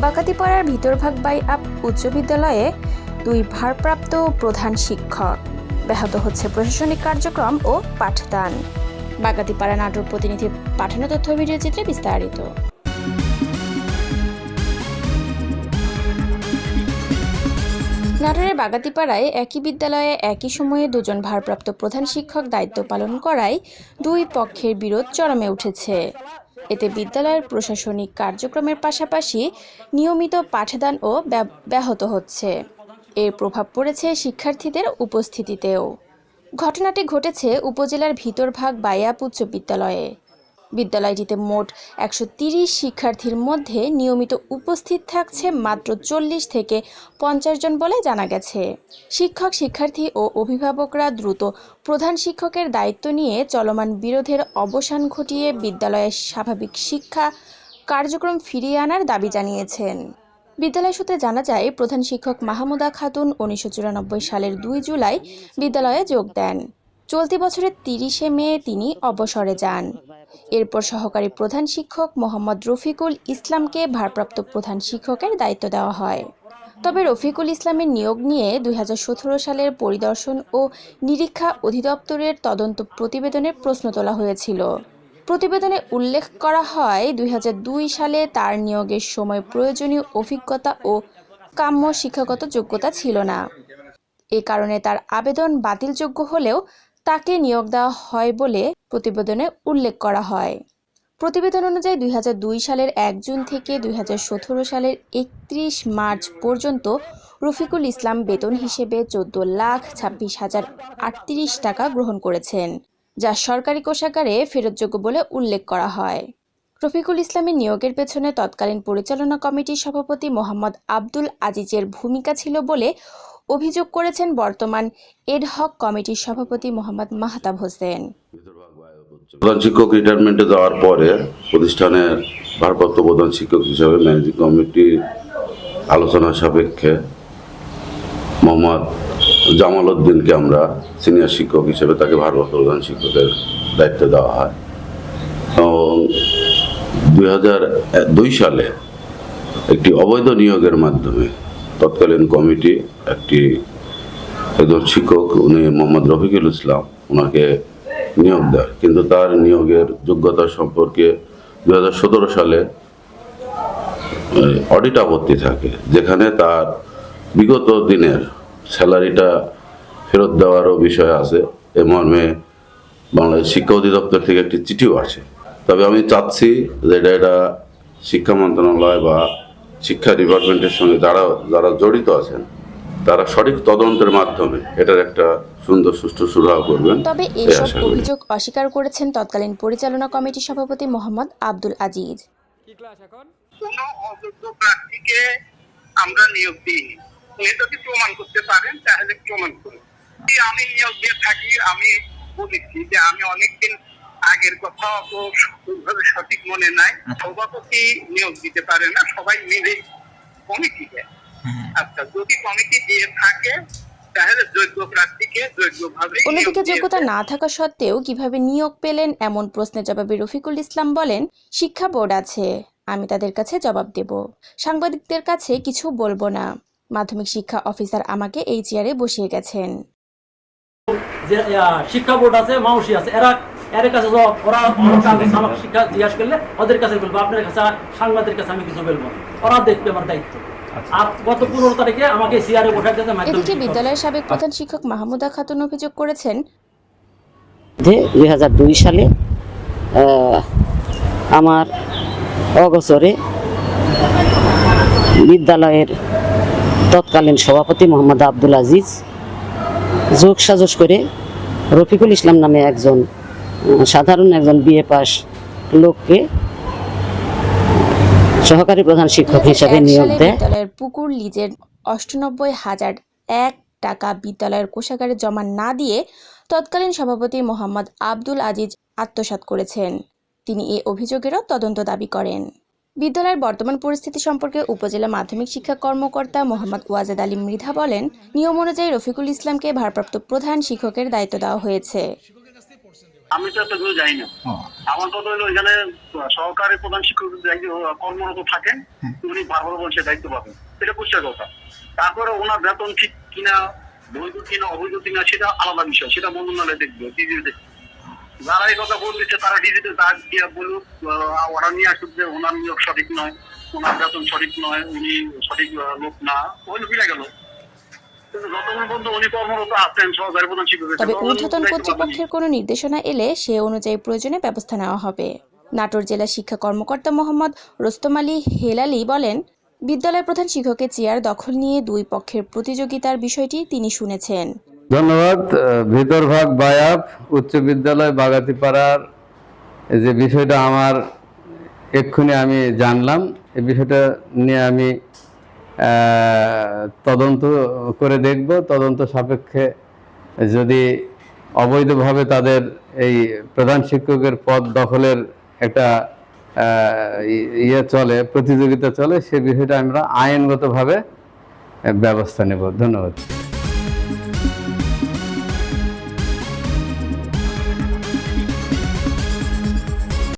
বাগাতিপাড়ার ভিতরভাগ বাইআপ উচ্চ বিদ্যালয়ে 2 ভারপ্রাপ্ত প্রধান শিক্ষক। ব্যাহত হচ্ছে প্রশাসনিক কার্যক্রম ও পাঠদান। বাগাতিপাড়া নাটোর প্রতিনিধির পাঠানো তথ্য ভিডিও চিত্রে বিস্তারিত। নাটোরের বাগাতিপাড়ায় একই বিদ্যালয়ে একই সময়ে 2 জন ভারপ্রাপ্ত প্রধান শিক্ষক দায়িত্ব পালন করায় 2 পক্ষের বিরোধ চরমে উঠেছে। এতে বিদ্যালয়ের প্রশাসনিক কার্যক্রমের পাশাপাশি নিয়মিত পাঠদান ও ব্যাহত হচ্ছে। এর প্রভাব পড়েছে শিক্ষার্থীদের উপস্থিতিতেও। ঘটনাটি ঘটেছে উপজেলার ভিতরভাগ বাইআপ উচ্চ বিদ্যালয়ে। বিদ্যালয়টিতে মোট 130 শিক্ষার্থীর মধ্যে নিয়মিত উপস্থিত থাকছে মাত্র 40 থেকে 50 জন বলে জানা গেছে। শিক্ষক, শিক্ষার্থী ও অভিভাবকরা দ্রুত প্রধান শিক্ষকের দায়িত্ব নিয়ে চলমান বিরোধের অবসান ঘটিয়ে বিদ্যালয়ের স্বাভাবিক শিক্ষা কার্যক্রম ফিরিয়ে আনার দাবি জানিয়েছেন। বিদ্যালয় সূত্রে জানা যায়, প্রধান শিক্ষক মাহমুদা খাতুন 1994 সালের 2 জুলাই বিদ্যালয়ে যোগ দেন। চলতি বছরের 30 মে তিনি অবসরে যান। এরপর সহকারী প্রধান শিক্ষক মোহাম্মদ রফিকুল ইসলামকে ভারপ্রাপ্ত প্রধান শিক্ষকের দায়িত্ব দেওয়া হয়। তবে রফিকুল ইসলামের নিয়োগ নিয়ে 2017 সালের পরিদর্শন ও নিরীক্ষা অধিদপ্তরের তদন্ত প্রতিবেদনে প্রশ্ন তোলা হয়েছিল। প্রতিবেদনে উল্লেখ করা হয়, 2002 সালে তার নিয়োগের সময় প্রয়োজনীয় অভিজ্ঞতা ও কাম্য শিক্ষাগত যোগ্যতা ছিল না। এ কারণে তার আবেদন বাতিলযোগ্য হলেও তাকে নিয়োগ দেওয়া হয় বলে প্রতিবেদনে উল্লেখ করা হয়। প্রতিবেদন অনুযায়ী 2002 সালের 1 জুন থেকে 2017 সালের 31 মার্চ পর্যন্ত রফিকুল ইসলাম বেতন হিসেবে 14,26,038 টাকা গ্রহণ করেছেন, যা সরকারি কোষাগারে ফেরতযোগ্য বলে উল্লেখ করা হয়। রফিকুল ইসলামের নিয়োগের পেছনে তৎকালীন পরিচালনা কমিটির সভাপতি মোহাম্মদ আব্দুল আজিজের ভূমিকা ছিল বলে অভিযোগ করেছেন বর্তমান এডহক কমিটির সভাপতি মোহাম্মদ মাহতাব হোসেন। প্রধান শিক্ষক রিটায়ারমেন্টে যাওয়ার পরে প্রতিষ্ঠানের ভারপ্রাপ্ত প্রধান শিক্ষক হিসাবে ম্যানেজিং কমিটির আলোচনা সাপেক্ষে মোহাম্মদ জামাল উদ্দিনকে আমরা সিনিয়র শিক্ষক হিসেবে তাকে ভারপ্রাপ্ত প্রধান শিক্ষকের দায়িত্ব দেওয়া হয়। 2002 সালে একটি অবৈধ নিয়োগের মাধ্যমে তৎকালীন কমিটি একজন শিক্ষক, উনি মোহাম্মদ রফিকুল ইসলাম, ওনাকে নিয়োগ দেয়। কিন্তু তার নিয়োগের যোগ্যতা সম্পর্কে 2017 সালে অডিট আপত্তি থাকে, যেখানে তার বিগত দিনের স্যালারিটা ফেরত দেওয়ারও বিষয় আছে। এ মর্মে বাংলাদেশ শিক্ষা অধিদপ্তর থেকে একটি চিঠিও আসে। তবে আমি চাচ্ছি যে এটা শিক্ষা মন্ত্রণালয় বা শিক্ষা ডিপার্টমেন্টের সঙ্গে যারা জড়িত আছেন তারা সঠিক তদন্তের মাধ্যমে এটার একটা সুন্দর সুষ্ঠু সুরাহা করবেন। তবে এইসব অভিযোগ অস্বীকার করেছেন তৎকালীন পরিচালনা কমিটির সভাপতি মোহাম্মদ আব্দুল আজিজ। কোনো অযোগ্য প্রার্থীকে আমরা নিয়োগ দিইনি। উনি যদি প্রমাণ করতে পারেন তাহলে প্রমাণ করুন। আমি নিয়োগ দিয়ে থাকি, আমি বলেছি যে আমি অনেকদিন আগের কথা তো সঠিক মনে নাই। সভাপতি নিয়োগ দিতে পারে না, সবাই মিলে কমিটি দেয়। আচ্ছা, যদি কমিটি দিয়ে থাকে তাহলে যোগ্য প্রার্থীকে যোগ্যভাবে। অন্যদিকে যোগ্যতা না থাকা সত্ত্বেও কিভাবে নিয়োগ পেলেন এমন প্রশ্নের জবাবে রফিকুল ইসলাম বলেন, শিক্ষা বোর্ড আছে, আমি তাদের কাছে জবাব দেব। সাংবাদিকদের কাছে কিছু বলবো না। মাধ্যমিক শিক্ষা অফিসার আমাকে এই চেয়ারে বসিয়ে গেছেন। শিক্ষা বোর্ড আছে, মাউসি আছে, এর কাছে ওরা আমাকে শিক্ষা জিজ্ঞাসা করলে ওদের কাছে বলবো, আপনার কাছে সাংবাদিকের কাছে আমি কিছু বলবো, ওরা দেখবে আমার দায়িত্ব। আর গত 15 তারিখে আমাকে সিআরএ বসাতে দিয়েছে। এদিকে বিদ্যালয়ের সাবেক প্রধান শিক্ষক মাহমুদা খাতুন অভিযোগ করেছেন, 2002 সালে আমার অগোচরে বিদ্যালয়ের তৎকালীন সভাপতি মোহাম্মদ আব্দুল আজিজ যোগ সাজস করে রফিকুল ইসলাম নামে একজন সাধারণ BA পাস লোককে সহকারী প্রধান শিক্ষক হিসেবে নিয়োগ দেয়। বিদ্যালয়ের পুকুর লিজের 98,001 টাকা বিদ্যালয়ের কোষাগারে জমা না দিয়ে তৎকালীন সভাপতি মোহাম্মদ আব্দুল আজিজ আত্মসাৎ করেছেন। তিনি এই অভিযোগেরও তদন্ত দাবি করেন। বিদ্যালয়ের বর্তমান পরিস্থিতি সম্পর্কে উপজেলা মাধ্যমিক শিক্ষা কর্মকর্তা মোহাম্মদ ওয়াজেদ আলী মৃধা বলেন, নিয়ম অনুযায়ী রফিকুল ইসলামকে ভারপ্রাপ্ত প্রধান শিক্ষকের দায়িত্ব দেওয়া হয়েছে। আমি তো এতগুলো যাই না। আমার কথা হলো এখানে সহকারী প্রধান শিক্ষক কর্মরত থাকেন, উনি বারবার বলছে দায়িত্ব পাবেন, এটা বুঝতে কথা। তারপরে ওনার বেতন ঠিক কিনা, বৈধ কিনা অবৈধ কিনা সেটা আলাদা বিষয়, সেটা মন্ত্রণালয় দেখবে, ডিজি দেখবে। যারা এই কথা বলতেছে তারা ডিজিতে ডাক দিয়ে বলুক, ওরা নিয়ে আসুক যে ওনার নিয়োগ সঠিক নয়, ওনার বেতন সঠিক নয়, উনি সঠিক লোক না, ওই ফিরে গেল। কিন্তু যতক্ষণ পর্যন্ত উনি কর্মরত আছেন সহকারী প্রধান শিক্ষক, তবে ঊর্ধ্বতন কর্তৃপক্ষের কোনো নির্দেশনা এলে সে অনুযায়ী প্রয়োজনে ব্যবস্থা নেওয়া হবে। নাটোর জেলা শিক্ষা কর্মকর্তা মোহাম্মদ রোস্তম আলী হেলালি বলেন, বিদ্যালয় প্রধান শিক্ষকের চেয়ার দখল নিয়ে দুই পক্ষের প্রতিযোগিতার বিষয়টি তিনি শুনেছেন। ধন্যবাদ। ভিতরভাগ বায়াব উচ্চ বিদ্যালয় বাগাতিপাড়ার যে বিষয়টা আমার এক্ষুনি আমি জানলাম, এই বিষয়টা নিয়ে আমি তদন্ত করে দেখব। তদন্ত সাপেক্ষে যদি অবৈধভাবে তাদের এই প্রধান শিক্ষকের পদ দখলের একটা প্রতিযোগিতা চলে, সে বিষয়টা আমরা আইনগতভাবে ব্যবস্থা নেব। ধন্যবাদ।